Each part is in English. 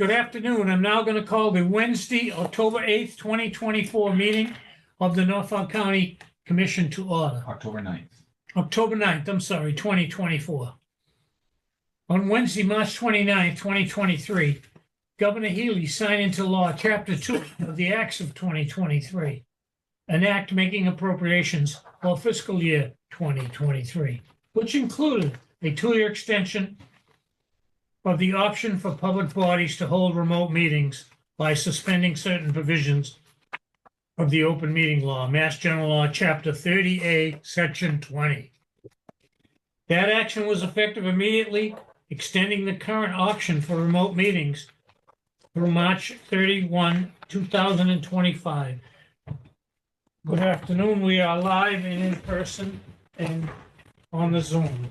Good afternoon. I'm now going to call the Wednesday, October 8th, 2024 meeting of the Norfolk County Commission to order. October 9th. October 9th, 2024. On Wednesday, March 29th, 2023, Governor Healy signed into law Chapter 2 of the Acts of 2023, an act making appropriations for fiscal year 2023, which included a 2-year extension of the option for public bodies to hold remote meetings by suspending certain provisions of the open meeting law, Mass General Law, Chapter 30A, Section 20. That action was effective immediately, extending the current option for remote meetings through March 31, 2025. Good afternoon. We are live and in person and on the Zoom.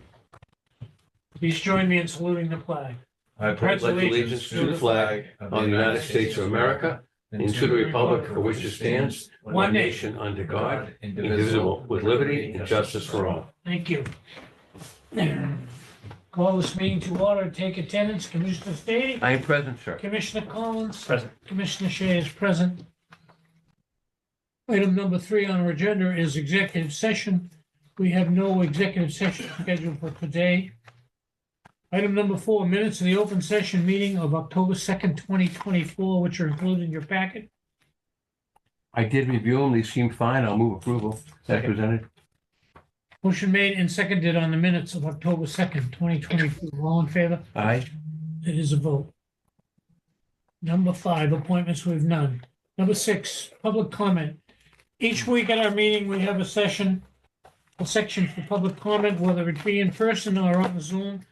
Please join me in saluting the flag. I pledge allegiance to the flag of the United States of America and to the republic for which it stands, one nation under God, indivisible, with liberty and justice for all. Thank you. Call this meeting to order. Take attendance. Commissioner Stady? I am present, sir. Commissioner Collins? Present. Commissioner Shea is present. Item number 3 on our agenda is executive session. We have no executive session scheduled for today. Item number 4, minutes of the open session meeting of October 2nd, 2024, which are included in your packet. I did review them. They seemed fine. I'll move approval as presented. Motion made and seconded on the minutes of October 2nd, 2024. All in favor? Aye. It is a vote. Number 5, appointments, we have none. Number 6, public comment. Each week at our meeting, we have a section for public comment, whether it be in person or on the Zoom.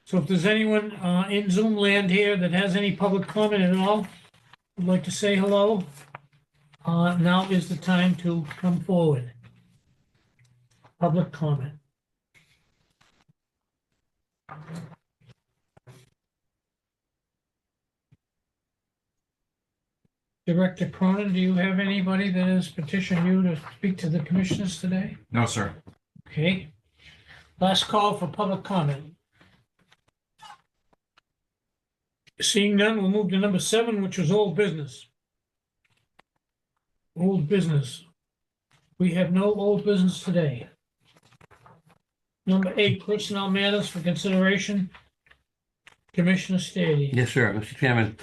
So if there's anyone in Zoom land here that has any public comment at all, would like to say hello, now is the time to come forward. Public comment. Director Cronin, do you have anybody that has petitioned you to speak to the commissioners today? No, sir. Okay. Last call for public comment. Seeing none, we'll move to number 7, which is old business. Old business. We have no old business today. Number 8, personnel matters for consideration. Commissioner Stady. Yes, sir. Mr. Chairman,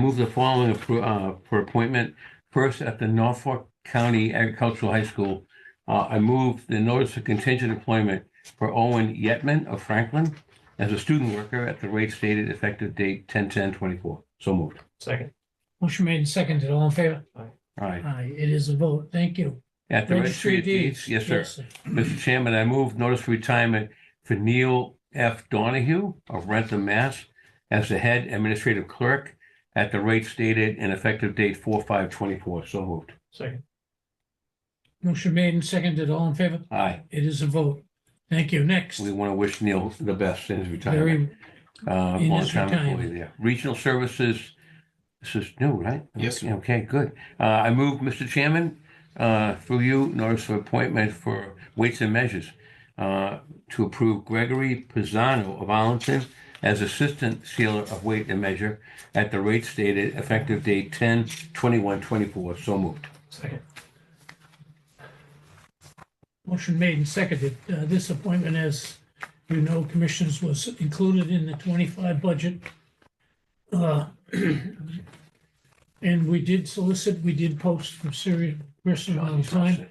move the following for appointment. First, at the Norfolk County Agricultural High School, I move the notice of contingent employment for Owen Yetman of Franklin as a student worker at the rate stated, effective date 10/10/24. So moved. Second. Motion made and seconded. All in favor? All right. Aye, it is a vote. Thank you. At the Registry of Deeds, yes, sir. Mr. Chairman, I move notice of retirement for Neil F. Donahue of Rentham, Mass. as the head administrative clerk at the rate stated and effective date 4/5/24. So moved. Second. Motion made and seconded. All in favor? Aye. It is a vote. Thank you. Next. We want to wish Neil the best in his retirement. Very, in his Long-time employee retirement. there. Regional Services, this is new, right? Yes, sir. Okay, good. I move, Mr. Chairman, through you, notice of appointment for Weights and Measures to approve Gregory Pisano of Arlington as Assistant Sealer of Weight and Measure at the rate stated, effective date 10/21/24. So moved. Second. Motion made and seconded. This appointment, as you know, commissioners, was included in the 25 budget. And we did solicit, we did post for serious person amount of time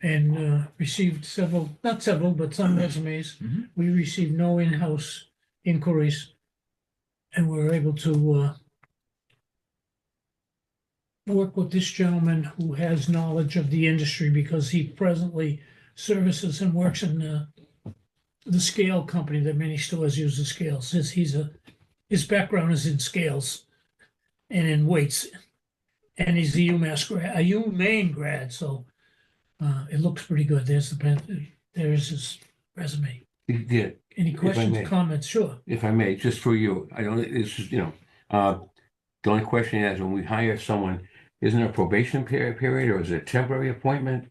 and received several, not several, but some resumes. Mhm. We received no in-house inquiries, and we were able to work with this gentleman who has knowledge of the industry because he presently services and works in the scale company that many stores use the scales. His background is in scales and in weights, and he's a UMaine grad, so it looks pretty good. There's there's his resume. You did, Any I questions, may. comments? Sure. if I may, just for you. I don't, it's just, the only question is when we hire someone, isn't there a probation period or is it a temporary appointment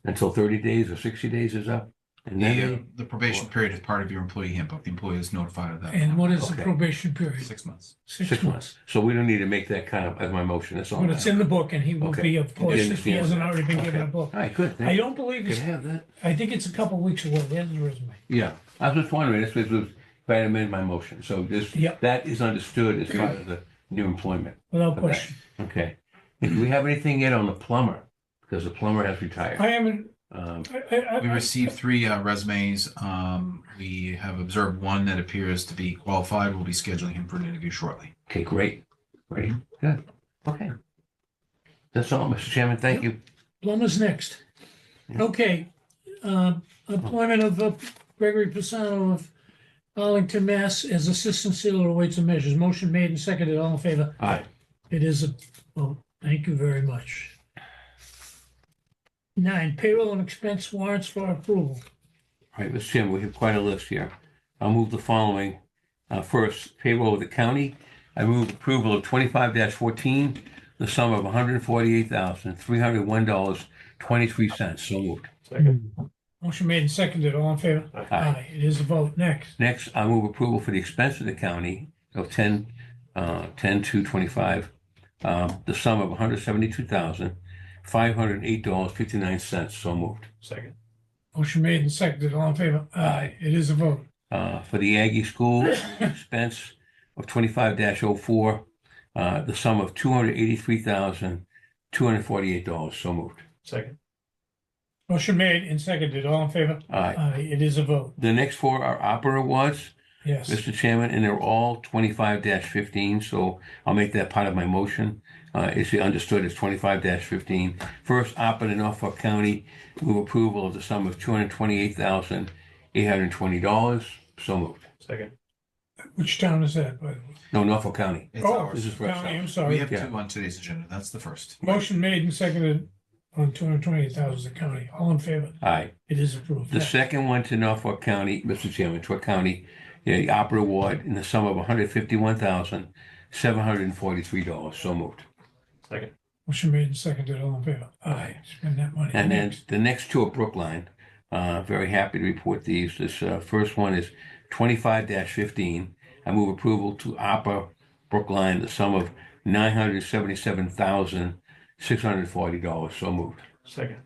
until 30 days or 60 days is up? And then The probation period is part of your employee handbook. The employee is notified of that. And what is the Okay. probation period? 6 months. 6 months. So we don't need to make that kind of as my motion. That's all. But it's in the book and he will Okay. be, of course, if he Understand hasn't that. already been given a Okay. book. All right, good. I Thank you. don't believe Can I it's, have that? I think it's a couple weeks away. There's the resume. Yeah, I was just wondering, this was, if I had amended my motion, so this, Yep. that is understood as part of the new employment. Without Okay. question. Okay. And do we have anything yet on the plumber? Because the plumber has retired. I haven't, Um, We received 3 resumes. We have observed one that appears to be qualified. We'll be scheduling him for an interview shortly. okay, great, good, okay. That's all, Mr. Chairman, thank you. Plumber's next. Yeah. Okay, employment of Gregory Pisano of Arlington, Mass. as Assistant Sealer of Weights and Measures. Motion made and seconded. All in favor? Aye. It is a vote. Thank you very much. 9, payroll and expense warrants for approval. All right, Mr. Chairman, we have quite a list here. I'll move the following. First, payroll of the county. I move approval of 25-14, the sum of $148,301.23. So moved. Motion made and seconded. All in favor? Aye. It is a vote. Next. Next, I move approval for the expense of the county of 10-25, the sum of $172,508.59. So moved. Second. Motion made and seconded. All in favor? Aye. It is a vote. For the Aggie School, expense of 25-04, the sum of $283,248. So moved. Second. Motion made and seconded. All in favor? Aye. It is a vote. The next 4 are opera awards, Yes. Mr. Chairman, and they're all 25-15, so I'll make that part of my motion. It's understood as 25-15. First, opera in Norfolk County, move approval of the sum of $228,820. So moved. Second. Which town is that, by the way? No, Norfolk County. It's Oh, ours. This is for County, I'm We sorry. have Yeah. 2 on today's agenda. That's the first. Motion made and seconded on 228,000 the county. All in favor? Aye. It is approved. The second one to Norfolk County, Mr. Chairman, Norfolk County, the opera award in the sum of $151,743. So moved. Second. Motion made and seconded. All in favor? Aye. Spend that money. And then Next. the next 2 are Brookline. Very happy to report these. This first one is 25-15. I move approval to opera Brookline, the sum of $977,640. So moved. Second.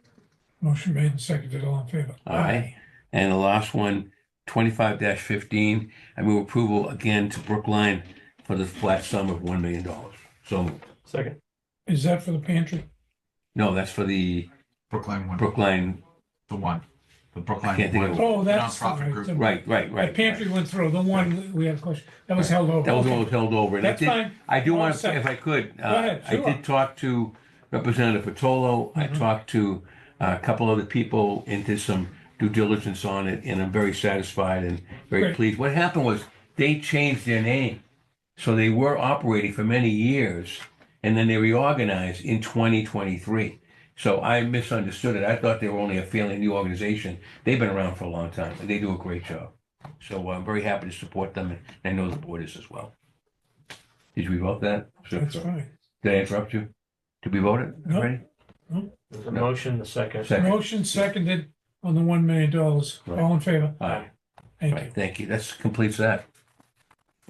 Motion made and seconded. All in favor? Aye. And the last one, 25-15. I move approval again to Brookline for the flat sum of $1 million. So moved. Second. Is that for the pantry? No, that's for the Brookline 1. Brookline. The one. The Brookline I can't think of 1. it. Oh, that's Nonprofit right. group. The- Right. The pantry went through. The one we had a question. That was held over. That was Okay. what was held over. And That's fine. I do All want to, set. if I could, ahead, I sure. did talk to Representative Patolo. I Mhm. talked to a couple other people and did some due diligence on it, and I'm very satisfied and very Great. pleased. What happened was they changed their name. So they were operating for many years, and then they reorganized in 2023. So I misunderstood it. I thought they were only a fairly new organization. They've been around for a long time, and they do a great job. So I'm very happy to support them, and I know the board is as well. Did we vote that? That's fine. Did I interrupt you? Did we vote it No. already? There's a motion, the second. Second. Motion seconded on the $1 million. Right. All in favor? Aye. Thank Right, you. thank you. That completes that.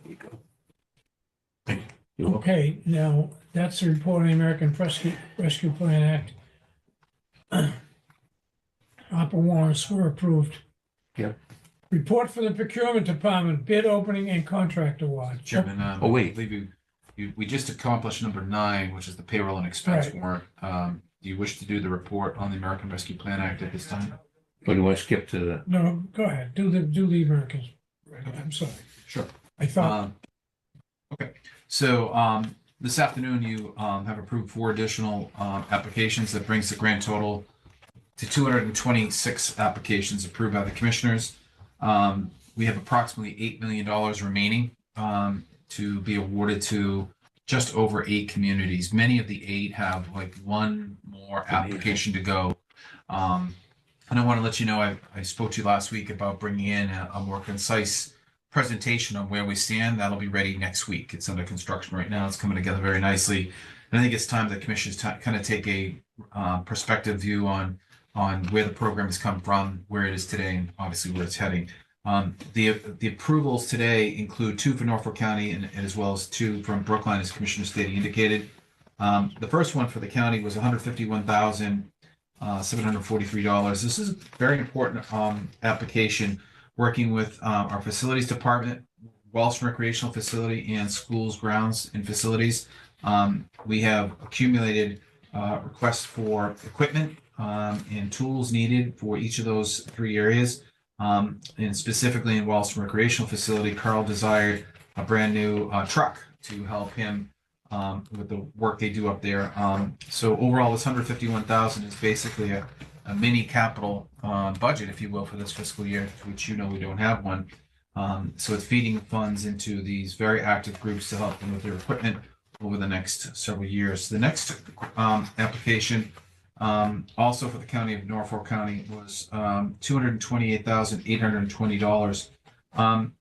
There you go. You're welcome. Okay, now, that's the report on the American Rescue Plan Act. Opera warrants were approved. Yep. Report for the procurement department, bid opening and contract award. Chairman, Oh, wait. I believe we just accomplished number 9, which is the payroll and expense Right. warrant. Do you wish to do the report on the American Rescue Plan Act at this time? Or do you want to skip to the, No, go ahead, do the Americans. I'm sorry, Sure. I thought, Okay, so this afternoon you have approved 4 additional applications. That brings the grand total to 226 applications approved by the commissioners. We have approximately $8 million remaining to be awarded to just over 8 communities. Many of the 8 have like one more application to go. And I want to let you know, I spoke to you last week about bringing in a more concise presentation on where we stand. That'll be ready next week. It's under construction right now. It's coming together very nicely. And I think it's time the commissioners kind of take a perspective view on on where the program has come from, where it is today, and obviously where it's heading. The approvals today include 2 for Norfolk County and as well as 2 from Brookline, as Commissioner Stady indicated. The first one for the county was $151,743. This is a very important application, working with our facilities department, Walsh Recreational Facility, and schools, grounds, and facilities. We have accumulated requests for equipment and tools needed for each of those 3 areas. And specifically in Walsh Recreational Facility, Carl desired a brand new truck to help him with the work they do up there. So overall, this 151,000 is basically a mini capital budget, if you will, for this fiscal year, which we don't have one. So it's feeding funds into these very active groups to help them with their equipment over the next several years. The next application, also for the county of Norfolk County, was $228,820.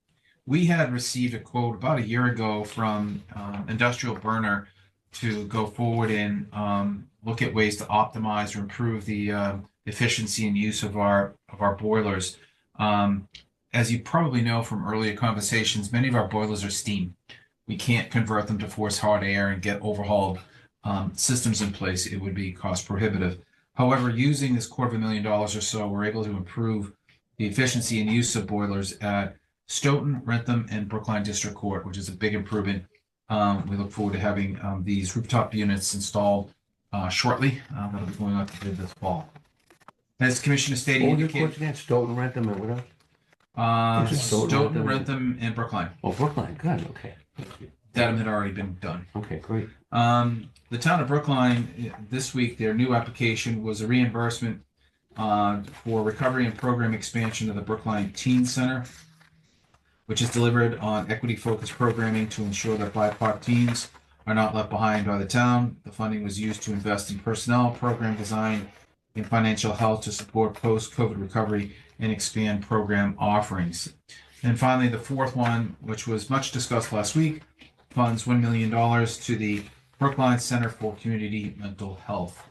We had received a quote about a year ago from Industrial Burner to go forward and look at ways to optimize or improve the efficiency and use of our boilers. As you probably know from earlier conversations, many of our boilers are steam. We can't convert them to force hot air and get overhauled systems in place. It would be cost prohibitive. However, using this $250,000 or so, we're able to improve the efficiency and use of boilers at Stoughton, Rentham, and Brookline District Court, which is a big improvement. We look forward to having these rooftop units installed shortly. That'll be going out to bid this fall. As Commissioner Stady What was the indicated, courts again? Stoughton, Rentham, and what else? Is it Stoughton, Rentham, and Brookline. Oh, Brookline, good, okay. Thank you. That had already been done. Okay, great. The town of Brookline, this week, their new application was a reimbursement for recovery and program expansion of the Brookline Teen Center, which is delivered on equity-focused programming to ensure that BIPOC teens are not left behind by the town. The funding was used to invest in personnel, program design, and financial health to support post-COVID recovery and expand program offerings. And finally, the fourth one, which was much discussed last week, funds $1 million to the Brookline Center for Community Mental Health.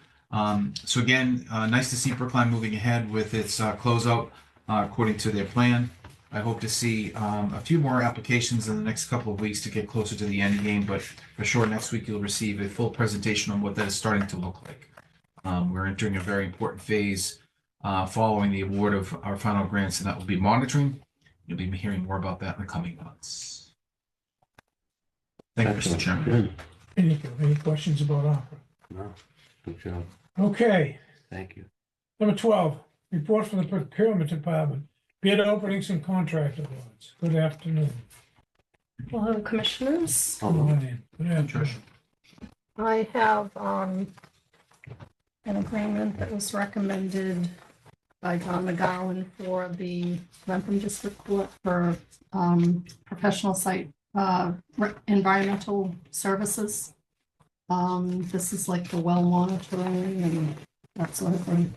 So again, nice to see Brookline moving ahead with its closeout according to their plan. I hope to see a few more applications in the next couple of weeks to get closer to the end game, but for sure next week you'll receive a full presentation on what that is starting to look like. We're entering a very important phase following the award of our final grants, and that will be monitoring. You'll be hearing more about that in the coming months. Thank you, Mr. Chairman. Good. Any questions about opera? No, good job. Okay, Thank you. number 12, report from the procurement department, bid openings and contract awards. Good afternoon. Hello, Commissioners. Good morning. Good afternoon. I have an agreement that was recommended by John McGowan for the Rentham District Court for professional site environmental services. This is like the well monitoring and that sort of thing.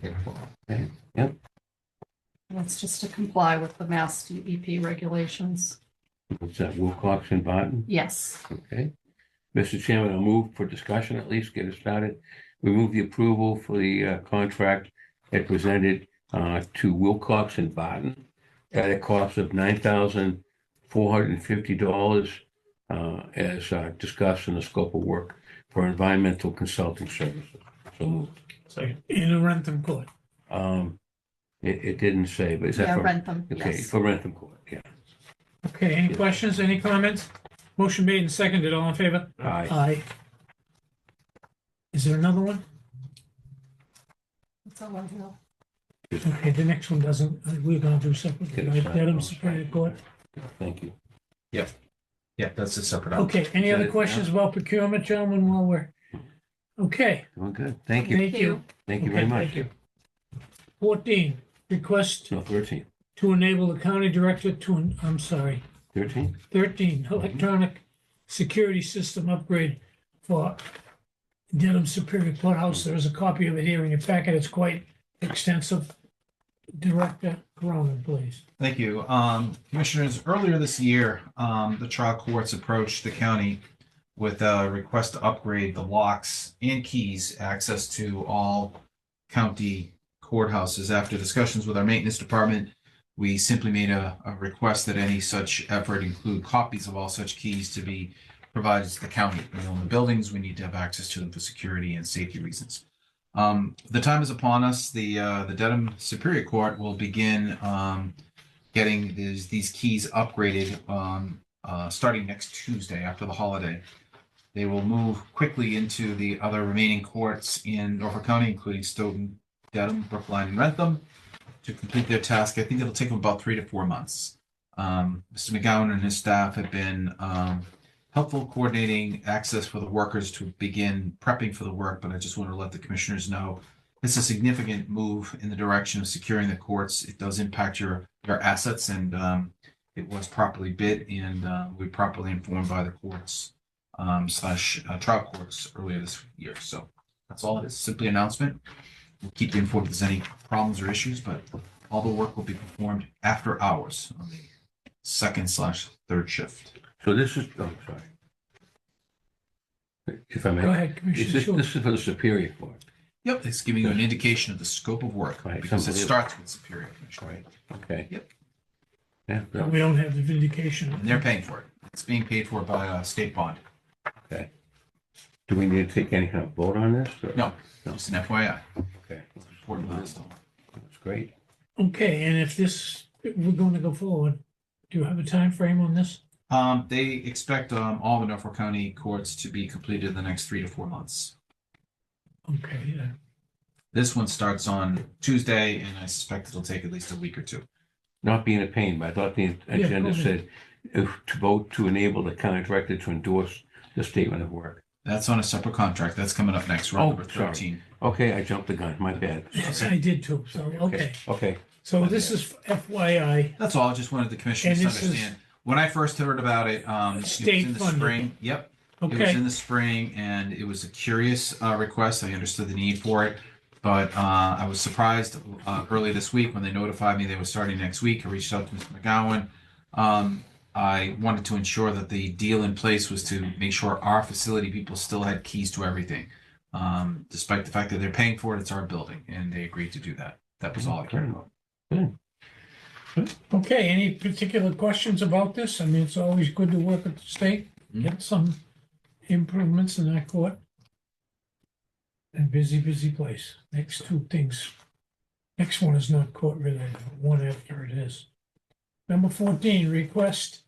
Okay, yep. That's just to comply with the Mass DEP regulations. What's that, Wilcox and Barton? Yes. Okay. Mr. Chairman, I'll move for discussion, at least get it started. We move the approval for the contract that presented to Wilcox and Barton at a cost of $9,450 as discussed in the scope of work for environmental consulting services. So moved. Second. In a Rentham Court. It didn't say, but is that Yeah, for? Rentham, Okay, yes. for Rentham Court, yeah. Okay, any questions, any comments? Motion made and seconded, all in favor? Aye. Aye. Is there another one? That's all I know. Okay, the next one doesn't, we're gonna do separately, right? Dedham Superior Court. Thank you. Yeah, that's a separate. Okay, any Is other that it questions about procurement, gentlemen, while we're, okay. Doing good. Thank you. Thank you. Thank you Okay, very much. thank you. 14, request No, 13. to enable the county director to, I'm sorry, 13? 13, electronic security system upgrade for Dedham Superior Courthouse. There is a copy of it here in your packet. It's quite extensive. Director Cronin, please. Thank you. Commissioners, earlier this year, the trial courts approached the county with a request to upgrade the locks and keys access to all county courthouses. After discussions with our maintenance department, we simply made a request that any such effort include copies of all such keys to be provided to the county. We own the buildings, we need to have access to them for security and safety reasons. The time is upon us. The Dedham Superior Court will begin getting these keys upgraded starting next Tuesday after the holiday. They will move quickly into the other remaining courts in Norfolk County, including Stoughton, Dedham, Brookline, and Rentham, to complete their task. I think it'll take them about 3 to 4 months. Mr. McGowan and his staff have been helpful coordinating access for the workers to begin prepping for the work, but I just want to let the commissioners know it's a significant move in the direction of securing the courts. It does impact your assets, and it was properly bid, and we were properly informed by the courts slash trial courts earlier this year. So that's all it is. Simply announcement. We'll keep you informed if there's any problems or issues, but all the work will be performed after hours on the second/third shift. So this is, oh, sorry. If I may. Go ahead, Is Commissioner this, Short. this is for the Superior Court? Yep, it's giving you an indication of the scope of work Right, because it somebody- starts with Superior Commission. Right, okay. Yep. Yeah, But we don't have the vindication. And they're paying for it. It's being paid for by a state bond. do we need to take any kind of vote on this? or- No, just an FYI. Okay, Important milestone. that's great. Okay, and if we're going to go forward, do you have a time frame on this? They expect all the Norfolk County courts to be completed in the next 3 to 4 months. Okay, yeah. This one starts on Tuesday, and I suspect it'll take at least a week or two. Not being a pain, but I thought the Yeah, agenda go ahead. said to vote to enable the county director to endorse the statement of work. That's on a separate contract. That's coming up next. We're on Oh, number sorry. 13. Okay, I jumped the gun, my bad. Yes, I did too, so, okay. Okay, So this is FYI, That's all. I just wanted the commissioners to And this is understand. When I first heard about it, it was State in the funded. spring. Yep. It was okay? in the spring, and it was a curious request. I understood the need for it, but I was surprised early this week when they notified me they were starting next week. I reached out to Mr. McGowan. I wanted to ensure that the deal in place was to make sure our facility people still had keys to everything, despite the fact that they're paying for it. It's our building, and they agreed to do that. That was all I cared about. Okay, any particular questions about this? I mean, it's always good to work with the state, get some improvements in that court. And busy place. Next two things. Next one is not court related, but one after it is. Number 14, request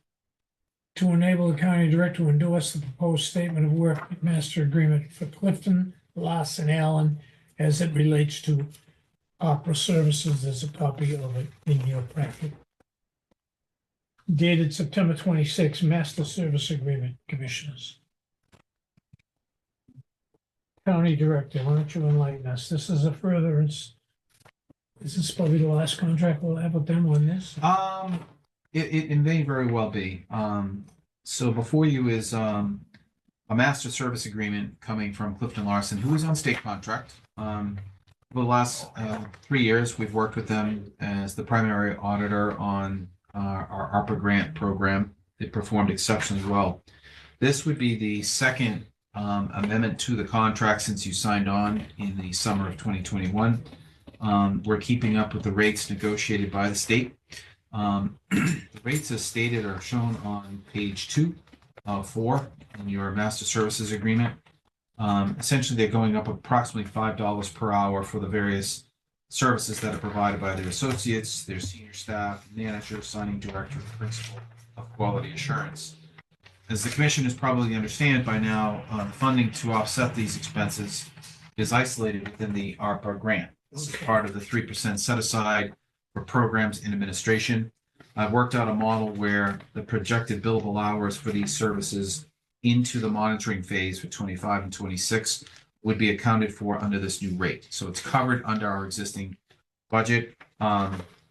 to enable the county director to endorse the proposed statement of work master agreement for Clifton, Larson, Allen as it relates to opera services. There's a copy of it in your packet. Dated September 26, master service agreement, commissioners. County director, why don't you enlighten us? This is a furtherance. Is this probably the last contract we'll have with them on this? It may very well be. So before you is a master service agreement coming from Clifton Larson, who is on state contract. For the last 3 years, we've worked with them as the primary auditor on our ARPA grant program. They performed exceptionally well. This would be the second amendment to the contract since you signed on in the summer of 2021. We're keeping up with the rates negotiated by the state. The rates as stated are shown on page 2 of 4 in your master services agreement. Essentially, they're going up approximately $5 per hour for the various services that are provided by their associates, their senior staff, manager, signing director, principal of quality assurance. As the commissioners probably understand by now, the funding to offset these expenses is isolated within the ARPA grant. This is part of the 3% set aside for programs in administration. I've worked out a model where the projected billable hours for these services into the monitoring phase for 25 and 26 would be accounted for under this new rate. So it's covered under our existing budget.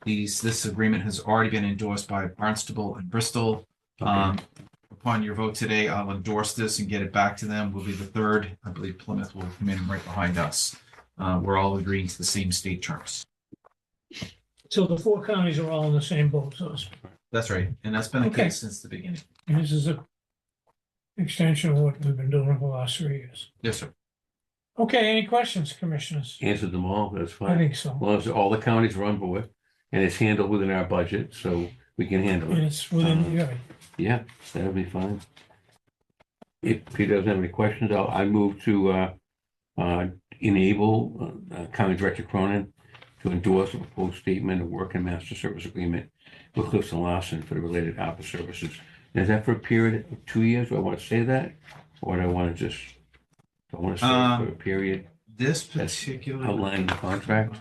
This agreement has already been endorsed by Barnstable and Bristol. Upon your vote today, I'll endorse this and get it back to them. We'll be the third. I believe Plymouth will come in right behind us. We're all agreeing to the same state terms. So the 4 counties are all in the same boat, so to speak. That's right. And that's been the Okay. case since the beginning. And this is a extension of what we've been doing for the last 3 years. Yes, sir. Okay, any questions, commissioners? Answered them all, that's I fine. think As so. long as all the counties are on board and it's handled within our budget, so we can handle And it. it's within, yeah, Yeah, that'll be fine. If Peter doesn't have any questions, I move to enable County Director Cronin to endorse a proposed statement of work and master service agreement with Clifton Larson for the related ARPA services. And is that for a period of 2 years? Do I want to say that? Or do I want to just, do I want to say it for a period This That's particular. outlined in the contract?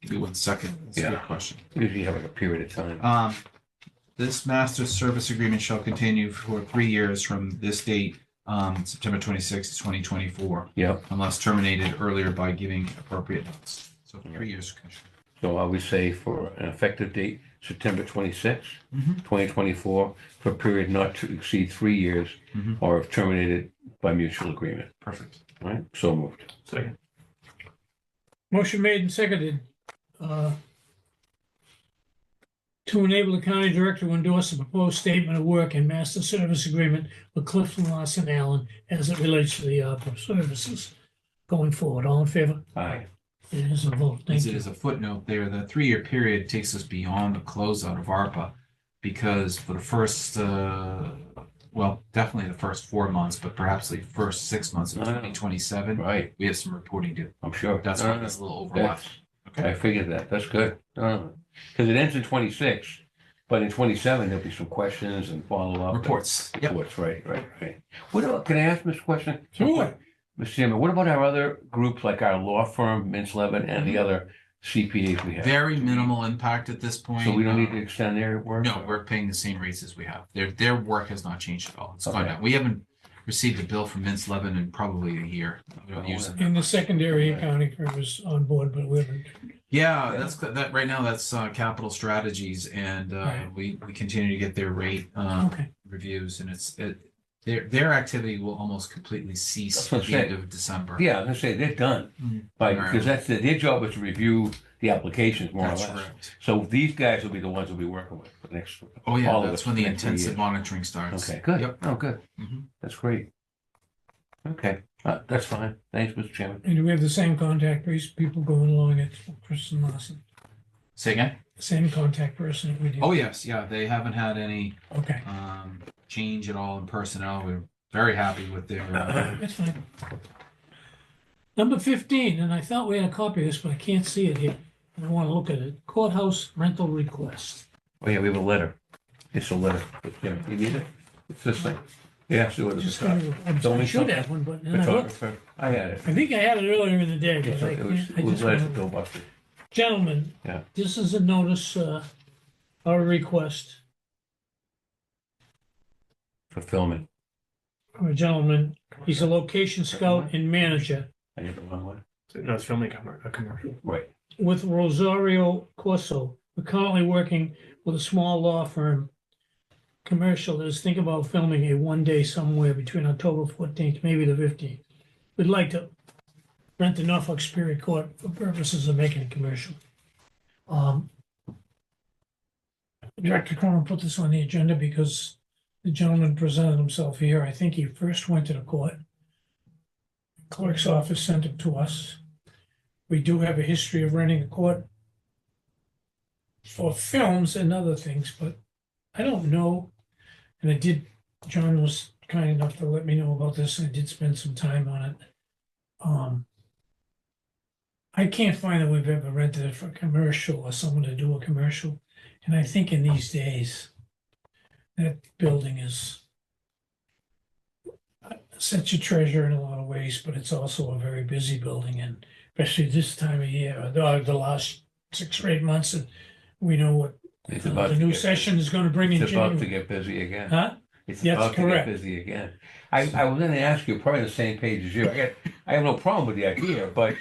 Give me 1 second. That's a Yeah. good question. Usually you have like a period of time. This master service agreement shall continue for 3 years from this date, September 26th, 2024, Yep. unless terminated earlier by giving appropriate notice. So 3 years, Commissioner. So I would say for an effective date, September 26th, Mhm. 2024, for a period not to exceed 3 years Mhm. or if terminated by mutual agreement. Perfect. All right, so moved. Second. motion made and seconded. To enable the county director to endorse a proposed statement of work and master service agreement with Clifton Larson Allen as it relates to the ARPA services going forward. All in favor? Aye. It is a vote. Thank As it you. is a footnote there, the 3 year period takes us beyond the closeout of ARPA because for the first, well, definitely the first 4 months, but perhaps the first 6 months of Oh, yeah. 2027, Right, we have some reporting to. I'm sure. That's why there's a little overlap. That's- Okay. I figured that. That's good. Because it ends in 26, but in 27, there'll be some questions and follow-up. Reports. Yep. Reports, right. What about, can I ask Ms. question? Sure. Mr. Chairman, what about our other groups like our law firm, Mintz Levin, and the other CPAs we have? Very minimal impact at this point. So we don't need to extend their work? No, we're paying the same rates as we have. Their work has not changed at all. It's gone Okay. down. We haven't received a bill from Mintz Levin in probably a year. We don't use them. And the secondary accounting firm is on board, but we haven't. Yeah, that right now. That's Capital Strategies, and Right. we continue to get their rate Okay. reviews, and their activity will almost completely cease That's what at I'm the end saying. of December. Yeah, I was gonna say, they're done. Mhm. Right, Right. because that's, their job is to review the applications more or That's less. correct. So these guys will be the ones we'll be working with for the next. Oh yeah, all of that's us when for the next 3 intensive years. monitoring starts. Okay, good. Yep. Oh, good. Mhm. That's great. Okay, that's fine. Thanks, Mr. Chairman. And we have the same contact people going along at Kristen Lawson, Say again? same contact person that we did. Oh yes, yeah. They haven't had any Okay, change at all in personnel. We're very happy with their. that's fine. Number 15, and I thought we had a copy of this, but I can't see it here. I want to look at it. Courthouse rental request. Oh, yeah, we have a letter. It's a letter. You need it? It's this thing. Yeah, so it's Just a kind of, Don't I make should something. have one, but then I looked. photographer. I had it. I think I had it earlier in the day, but It's I a- It was, can't, I it was just letter to want Bill Buster. Gentlemen, Yeah. this is a notice, or a request For filming. from a gentleman. He's a location scout and manager I did the wrong one. No, it's filming a commercial. Right. with Rosario Corso. We're currently working with a small law firm. Commercial is think about filming a 1 day somewhere between October 14th, maybe the 15th. We'd like to rent the Norfolk Superior Court for purposes of making a commercial. Director Cronin put this on the agenda because the gentleman presented himself here. I think he first went to the court. Clerk's office sent it to us. We do have a history of renting a court for films and other things, but I don't know. And I did, John was kind enough to let me know about this, and I did spend some time on it. I can't find that we've ever rented it for a commercial or someone to do a commercial. And I think in these days, that building is such a treasure in a lot of ways, but it's also a very busy building, and especially this time of year, the last 6 or 8 months, and we know what It's about the to new get- session is going to bring in It's about to January. get busy again. Huh? It's That's about to get correct. busy again. I was going to ask you, probably on the same page as you. I have no problem with the idea, but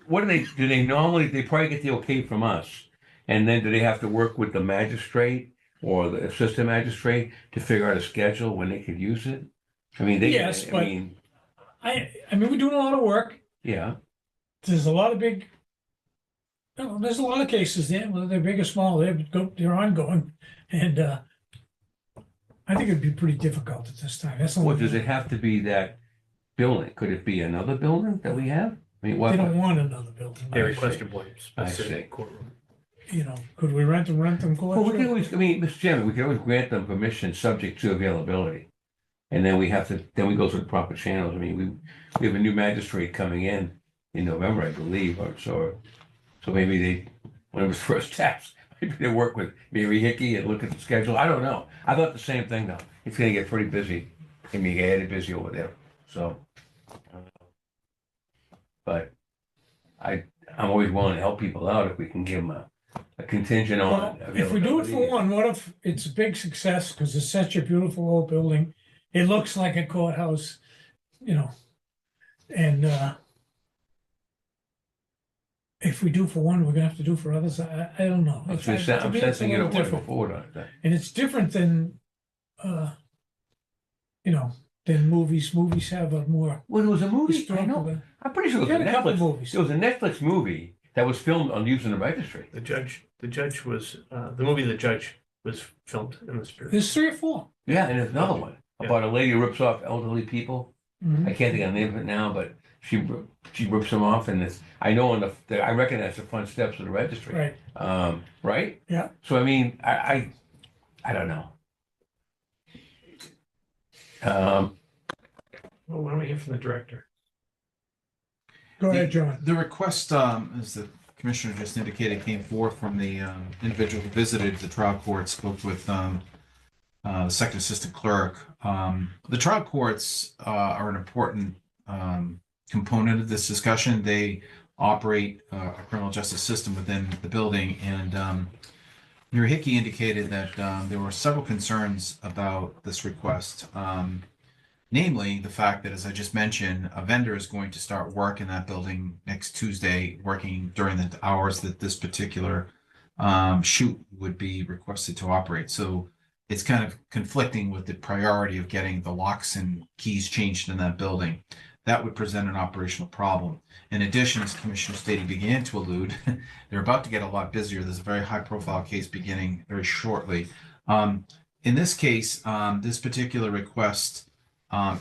what do they normally, they probably get the okay from us. And then do they have to work with the magistrate or the assistant magistrate to figure out a schedule when they could use it? I mean, Yes, but- I mean, we're doing a lot of work. yeah, There's a lot of big, there's a lot of cases there, whether they're big or small, they're ongoing. And I think it'd be pretty difficult at this time. That's the well, only. does it have to be that building? Could it be another building that we have? I mean, They don't what, want another building. They I requested one I specific see. courtroom. You know, could we rent them well, we can courts? always, I mean, Mr. Chairman, we can always grant them permission subject to availability. And then we have to, then we go through the proper channels. I mean, we have a new magistrate coming in November, I believe, or so maybe one of his first tasks, maybe they work with Mary Hickey and look at the schedule. I don't know. I thought the same thing though. It's gonna get pretty busy. I mean, get busy over there. So, but I'm always willing to help people out if we can give them a contingent on. Well, if we do it for one, what if it's a big success because it's such a beautiful old building? It looks like a courthouse, you know, and if we do for one, we're gonna have to do for others. I don't know. I'm To me, it's a sensing you little don't want to go different. forward on it. And it's different than, you know, than movies. Movies have a more Well, there was a movie, I historical. know, I'm pretty sure We it had was a couple Netflix. movies. There was a Netflix movie that was filmed on using the registry. The judge was, the movie The Judge was filmed in this period. There's 3 or 4. Yeah, and there's another one about a lady who rips off elderly people. Mhm. I can't think of the name of it now, but she rips them off, and it's, I know on I recognize the front steps of the registry. Right. Right? Yeah. So I mean, I don't know. Well, why don't we hear from the director? Go ahead, John. The request, as the commissioner just indicated, came forth from the individual who visited the trial court, spoke with the second assistant clerk. The trial courts are an important component of this discussion. They operate a criminal justice system within the building, and Mary Hickey indicated that there were several concerns about this request. Namely, the fact that, as I just mentioned, a vendor is going to start work in that building next Tuesday, working during the hours that this particular shoot would be requested to operate. So it's kind of conflicting with the priority of getting the locks and keys changed in that building. That would present an operational problem. In addition, as Commissioner Stady began to allude, they're about to get a lot busier. There's a very high-profile case beginning very shortly. In this case, this particular request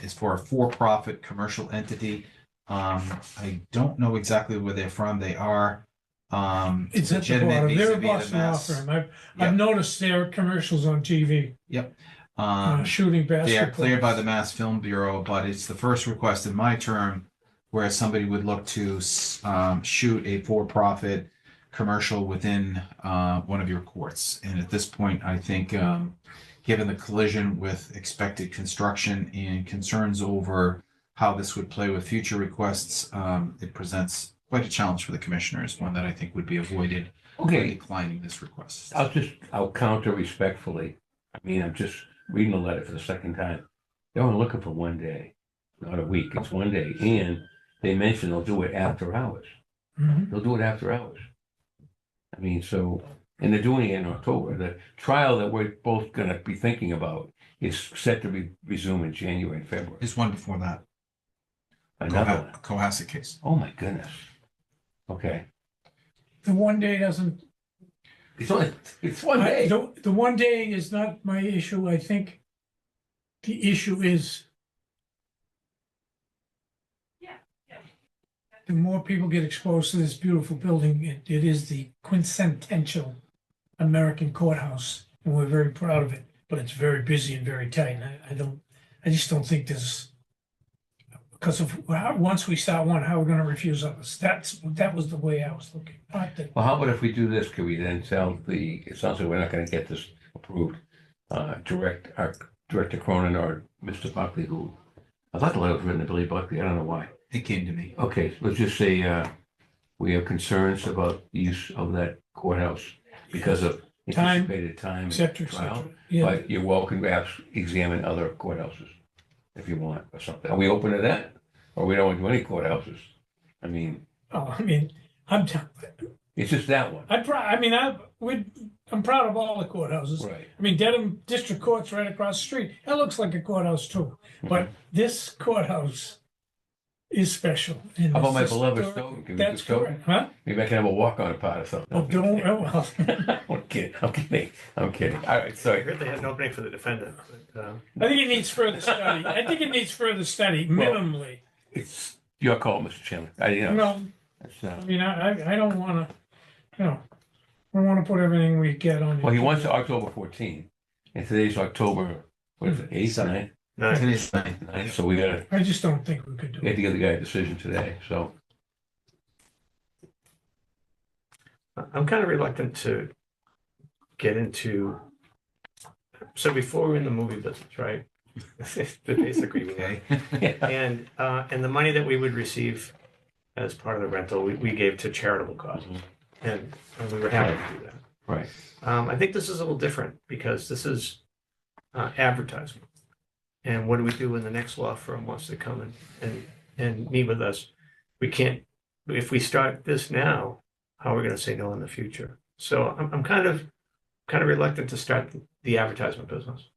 is for a for-profit commercial entity. I don't know exactly where they're from. They are It's at the legitimate bottom. They're a vis-a-vis the Boston law mass. firm. Yep. I've noticed their commercials on TV, shooting basketball. They are cleared by the Mass Film Bureau, but it's the first request in my term where somebody would look to shoot a for-profit commercial within one of your courts. And at this point, I think, given the collision with expected construction and concerns over how this would play with future requests, it presents quite a challenge for the commissioners, one that I think would be avoided by Okay, declining this request. I'll counter respectfully. I mean, I'm just reading the letter for the second time. They're only looking for one day, not a week. It's one day. And they mentioned they'll do it after hours. Mhm. They'll do it after hours. I mean, so, and they're doing it in October. The trial that we're both going to be thinking about is set to resume in January and February. There's one before that, Another one. Cohasset case. Oh, my goodness. Okay. The one day doesn't, It's one day. the one day is not my issue. I think the issue is the more people get exposed to this beautiful building, it is the quintessential American courthouse, and we're very proud of it, but it's very busy and very tight. And I just don't think there's, because of once we start one, how we're gonna refuse others. That was the way I was looking. Not that- Well, how about if we do this? Could we then tell it sounds like we're not going to get this approved. Director Cronin or Mr. Buckley, who, I thought the letter was written to Billy Buckley. I don't know why. It came to me. Okay, let's just say we have concerns about the use of that courthouse because of Time, anticipated time et cetera, and et trial. cetera. Yeah, But you're welcome to examine other courthouses if you want or something. Are we open to that? Or we don't want to do any courthouses? I mean, oh, I mean, it's just that one. I'm proud of all the courthouses. Right. I mean, Dedham District Court's right across the street. That looks like a courthouse too. But this courthouse is special. and How about it's my historic. beloved Stoughton? Can we do That's Stoughton? correct, huh? Maybe I can have a walk-on part or something. Oh, don't, oh, well, I'm kidding. I'm kidding. I'm kidding. All right, I sorry. heard they had an opening for the defendant, but, I think it needs further study. I think it needs further study, minimally. It's your call, Mr. Chairman. You know, No, it's, I mean, I don't wanna, you know, I wanna put everything we get on. well, he the- wants October 14th, and today's October, what is it, 8th, Seven. 9th? No, Today's fine. 9th, so we gotta, I just don't think we could do we have it. to give the guy a decision today, so. I'm kind of reluctant to get into. So before we're in the movie business, right? Basically, we were. Okay. And the money that we would receive as part of the rental, we gave to charitable causes, and we were happy to do that. Right, I think this is a little different because this is advertisement. And what do we do when the next law firm wants to come and meet with us? We can't, if we start this now, how are we going to say no in the future? So I'm kind of reluctant to start the advertisement business,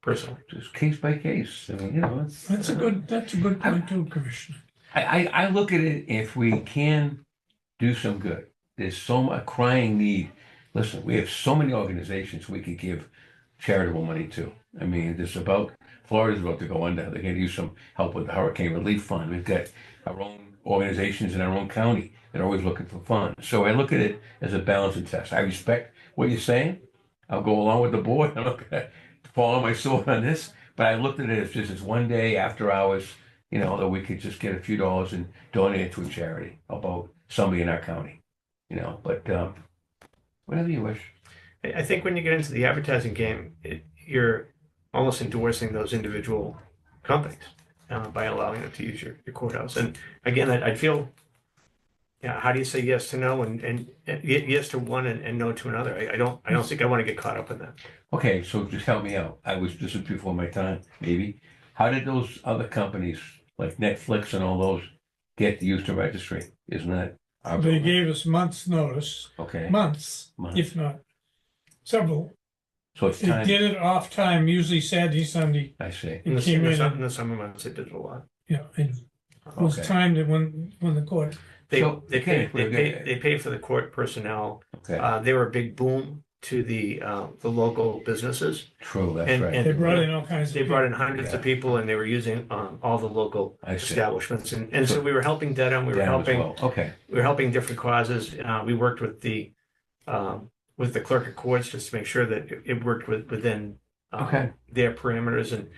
personally. just case by case, I mean, you know, it's. That's a good point too, Commissioner. I look at it, if we can do some good, there's so much crying need. Listen, we have so many organizations we could give charitable money to. I mean, there's Florida's about to go under. They're going to use some help with the Hurricane Relief Fund. We've got our own organizations in our own county that are always looking for funds. So I look at it as a balancing test. I respect what you're saying. I'll go along with the board. I'm not going to fall on my sword on this, but I looked at it as just as one day after hours, you know, that we could just get a few dollars and donate it to a charity about somebody in our county, you know, but whatever you wish. I think when you get into the advertising game, you're almost endorsing those individual companies by allowing them to use your courthouse. And again, I'd feel, yeah, how do you say yes to no and yes to one and no to another? I don't think I want to get caught up in that. Okay, so just help me out. This was before my time, maybe. How did those other companies like Netflix and all those get to use the registry? Isn't that our They building? gave us months' notice, Okay, months, Months. if not several. so it's They time. did it off time, usually Saturday, Sunday. I see. In It the, came in, in the summer months, they did it a lot. you know, it was Okay. timed when the court, They So, they okay, pay we're good. they pay for the court personnel. Okay, They were a big boom to the local businesses. true, that's and- right. and- they brought in all kinds of. They brought in people. hundreds of Yeah. people, and they were using all the local I see. establishments, and so we were helping Dedham. We were Down as helping well. Okay, we were helping different causes. We worked with the clerk of courts just to make sure that it worked within Okay. their parameters, and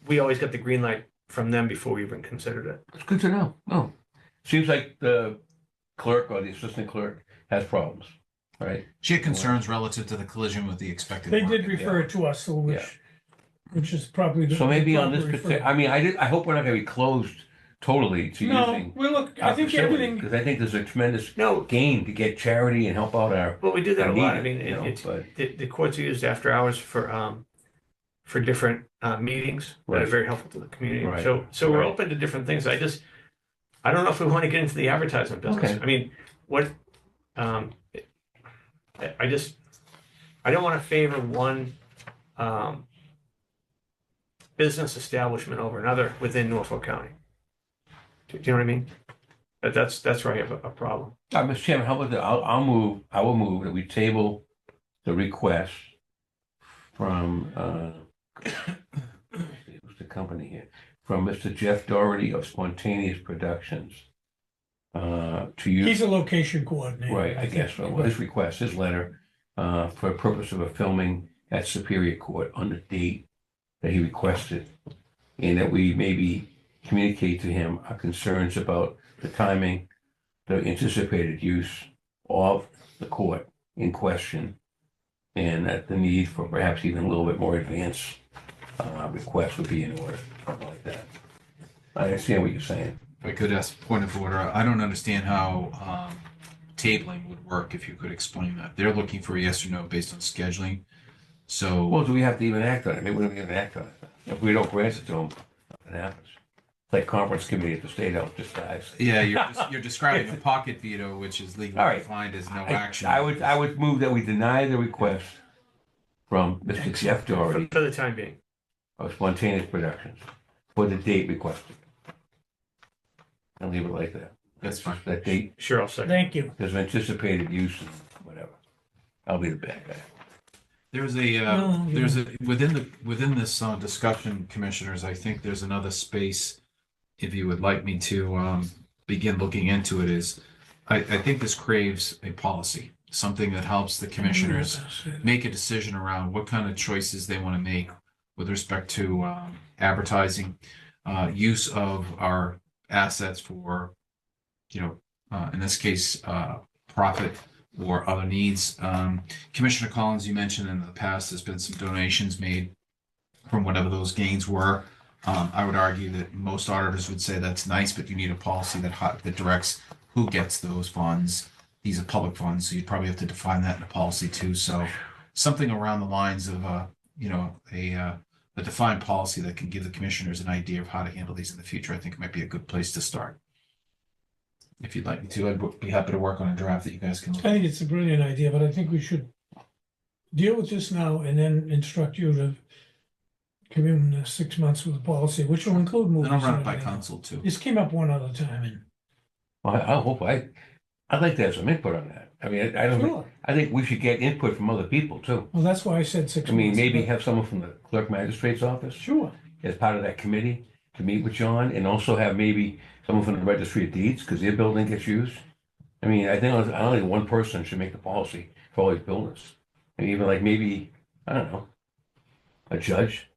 we always got the green light from them before we even considered it. it's good to know. Oh, seems like the clerk or the assistant clerk has problems, right? She had concerns relative to the collision with the expected. They did market. refer it to us, so which is probably. the So maybe on this proper particular, referral. I mean, I hope we're not going to be closed totally to No, using well, look, I think everything, because I think there's a tremendous No, gain to get charity and help out our. well, we do that a our lot. I needy, mean, you know, it's but the courts are used after hours for different meetings that are Right. very helpful to the community. Right. So we're Right. open to different things. I don't know if we want to get into the advertisement business. Okay. I mean, what I don't want to favor one business establishment over another within Norfolk County. Do you know what I mean? That's where I have a problem. Mr. Chairman, how about that? I will move that we table the request from, who's the company here? From Mr. Jeff Doherty of Spontaneous Productions, to use. he's a location coordinator. Right, I guess so. Well, his request, his letter, for the purpose of a filming at Superior Court on the date that he requested, and that we maybe communicate to him our concerns about the timing, the anticipated use of the court in question, and that the need for perhaps even a little bit more advance request would be in order, something like that. I understand what you're saying. If I could ask a point of order, I don't understand how tabling would work, if you could explain that. They're looking for a yes or no based on scheduling. So, Well, do we have to even act on it? Maybe we don't even act on it. If we don't grant it to them, nothing happens. It's like conference committee at the State House just dies. yeah, you're describing a pocket veto, which is legally All right. defined as no I action. I would move that we deny the request from Mr. Jeff Doherty For the time being. of Spontaneous Productions for the date requested. I'll leave it like that. That's fine. That date, Sure, I'll second. Thank you. there's anticipated use and whatever. I'll be the bad guy. There's within this discussion, commissioners, I think there's another space if you would like me to begin looking into it, is I think this craves a policy, something that helps the commissioners make a decision around what kind of choices they want to make with respect to advertising, use of our assets for, in this case, profit or other needs. Commissioner Collins, you mentioned in the past, there's been some donations made from whatever those gains were. I would argue that most auditors would say that's nice, but you need a policy that directs who gets those funds. These are public funds, so you'd probably have to define that in a policy too. So something around the lines of, a defined policy that can give the commissioners an idea of how to handle these in the future, I think might be a good place to start. If you'd like me to, I'd be happy to work on a draft that you guys can look I at. think it's a brilliant idea, but I think we should deal with this now and then instruct you to give him 6 months with a policy, which will include movies. And I'll run it and by everything. council too. This came up one other time and. I'd like to have some input on that. I mean, I don't, Sure. I think we should get input from other people too. Well, that's why I said 6 I mean, months. maybe but- have someone from the clerk magistrate's office Sure. as part of that committee to meet with John, and also have maybe someone from the registry of deeds, because their building gets used. I mean, I think only one person should make the policy for all these buildings. And even like maybe, I don't know, a judge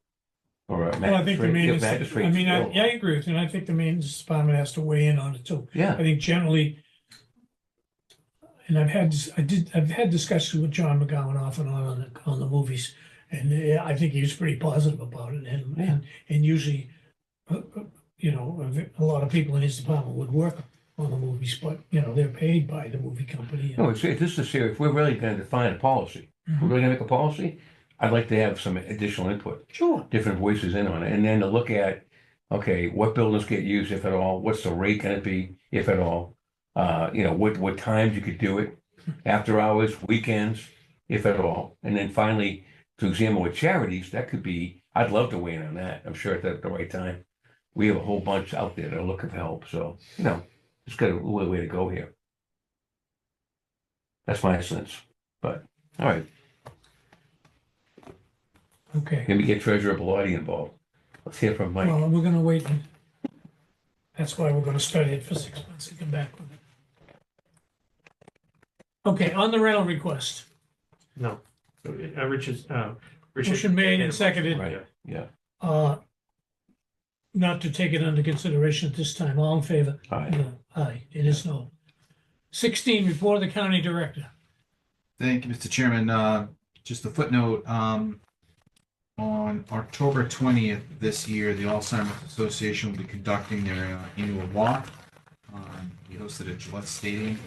or a Well, I think the magistrate. If maintenance, I magistrate's mean, available. I agree with you, and I think the maintenance department has to weigh in on it too. Yeah, I think generally, and I've had discussions with John McGowan off and on the movies, and I think he was pretty positive about it, and usually, a lot of people in his department would work on the movies, but they're paid by the movie company. no, this is serious. If we're really going to define a policy, if we're Mhm. really going to make a policy, I'd like to have some additional input. Sure. Different voices in on it, and then to look at, okay, what buildings get used, if at all, what's the rate gonna be, if at all? What times you could do it, after hours, weekends, if at all. And then finally, to examine with charities, that could be, I'd love to weigh in on that, I'm sure at the right time. We have a whole bunch out there that are looking for help, so, it's got a little way to go here. That's my sense, but, all right, Okay. maybe get Treasurer Bellotti involved. Let's hear from Mike. Well, we're gonna wait. That's why we're gonna study it for 6 months and come back with it. Okay, on the rental request, No. Richard. motion made and seconded, Right, yeah, not to take it under consideration at this time. All in favor? all right. No. Aye, it is no. 16, report of the county director. Thank you, Mr. Chairman. Just a footnote, on October 20th this year, the Alzheimer's Association will be conducting their annual walk. We hosted at Gillette Stadium.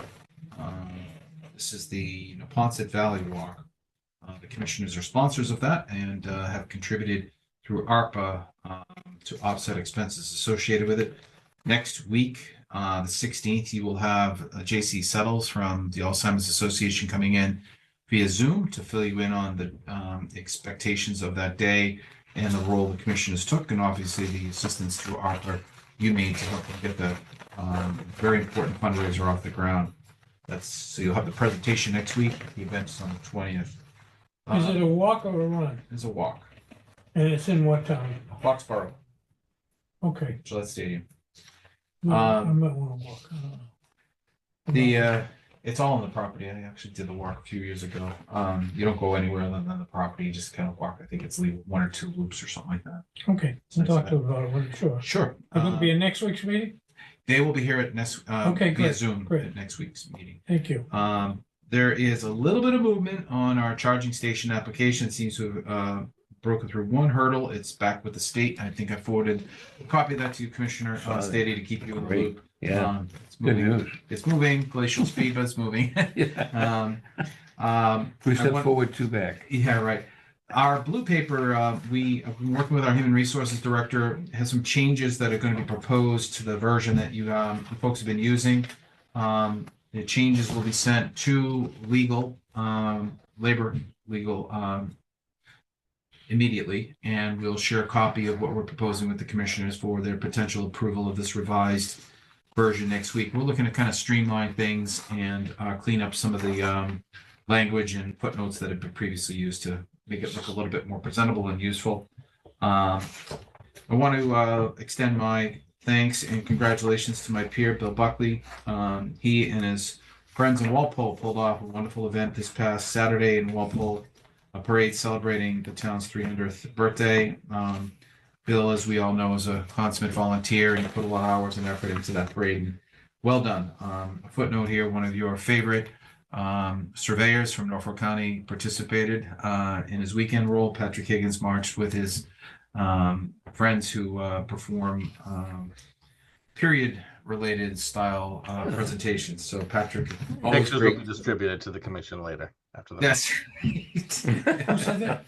This is the Neponset Valley Walk. The commissioners are sponsors of that and have contributed through ARPA to offset expenses associated with it. Next week, the 16th, you will have J.C. Settles from the Alzheimer's Association coming in via Zoom to fill you in on the expectations of that day and the role the commissioners took, and obviously the assistance through ARPA you made to help them get the very important fundraiser off the ground. So you'll have the presentation next week. The event is on the 20th. Is it a walk or a run? It's a walk. And it's in what town? Foxborough, Okay. Gillette Stadium. I might want to walk. I don't know. It's all on the property. I actually did the walk a few years ago. You don't go anywhere other than the property. You just kind of walk. I think it's leave 1 or 2 loops or something like that. Okay, we'll talk to them about it, when- sure. Sure. Is it be in next week's meeting? They will be here at next Okay, via great, Zoom great. at next week's meeting. Thank you. There is a little bit of movement on our charging station application. It seems to have broken through one hurdle. It's back with the state. I think I forwarded a copy of that to you, Commissioner Stady, to keep you in the Great. loop. Yeah, It's good moving. news. It's moving, glacial speed, but it's moving. Yeah. Um, 3 I steps want- forward, 2 back. Yeah, right. Our blue paper, we have been working with our human resources director, has some changes that are going to be proposed to the version that you folks have been using. The changes will be sent to labor legal immediately, and we'll share a copy of what we're proposing with the commissioners for their potential approval of this revised version next week. We're looking to kind of streamline things and clean up some of the language and footnotes that have been previously used to make it look a little bit more presentable and useful. I want to extend my thanks and congratulations to my peer, Bill Buckley. He and his friends in Walpole pulled off a wonderful event this past Saturday in Walpole, a parade celebrating the town's 300th birthday. Bill, as we all know, is a consummate volunteer and he put a lot of hours and effort into that parade. And well done. A footnote here, one of your favorite surveyors from Norfolk County participated in his weekend role. Patrick Higgins marched with his friends who perform period-related style presentations. So Patrick, always Pictures will great. be distributed to the commission later after the. That's Who said that?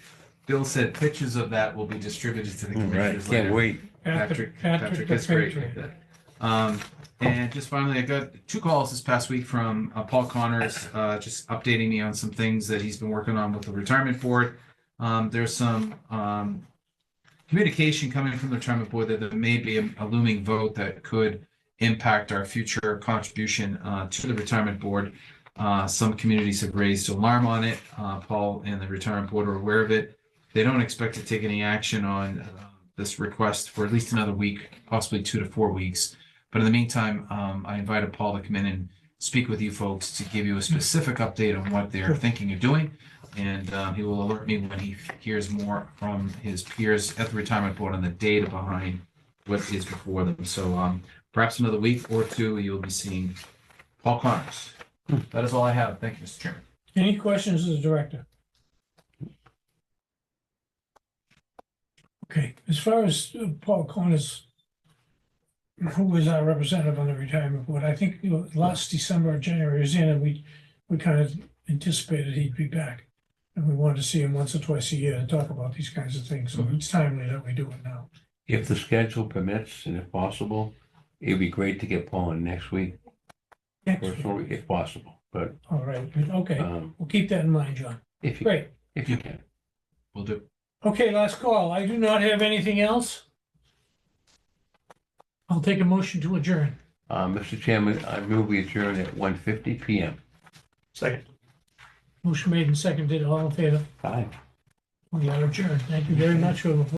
Bill said pictures of that will be distributed to the Right, commissioners can't later. wait. Patrick the is great Patriot. with that. And just finally, I got 2 calls this past week from Paul Connors, just updating me on some things that he's been working on with the retirement board. There's some communication coming from the retirement board that there may be a looming vote that could impact our future contribution to the retirement board. Some communities have raised alarm on it. Paul and the retirement board are aware of it. They don't expect to take any action on this request for at least another week, possibly 2 to 4 weeks. But in the meantime, I invited Paul to come in and speak with you folks to give you a specific update on what they're thinking of doing. And he will alert me when he hears more from his peers at the retirement board on the data behind what is before them. So perhaps another week or 2, you'll be seeing Paul Connors. That is all I have. Thank you, Mr. Chairman. Any questions of the director? Okay, as far as Paul Connors, who is our representative on the retirement board, I think last December or January he was in and we kind of anticipated he'd be back. And we wanted to see him once or twice a year and talk about these kinds of things. So it's timely that we do it now. If the schedule permits and if possible, it'd be great to get Paul in next week, Excellent. personally, if possible. But All right, okay, we'll keep that in mind, John. if you Great. can. Will do. Okay, last call. I do not have anything else. I'll take a motion to adjourn. Mr. Chairman, I move we adjourn at 1:50 p.m. Second. Motion made and seconded. All in favor? Aye. We are adjourned. Thank you very much.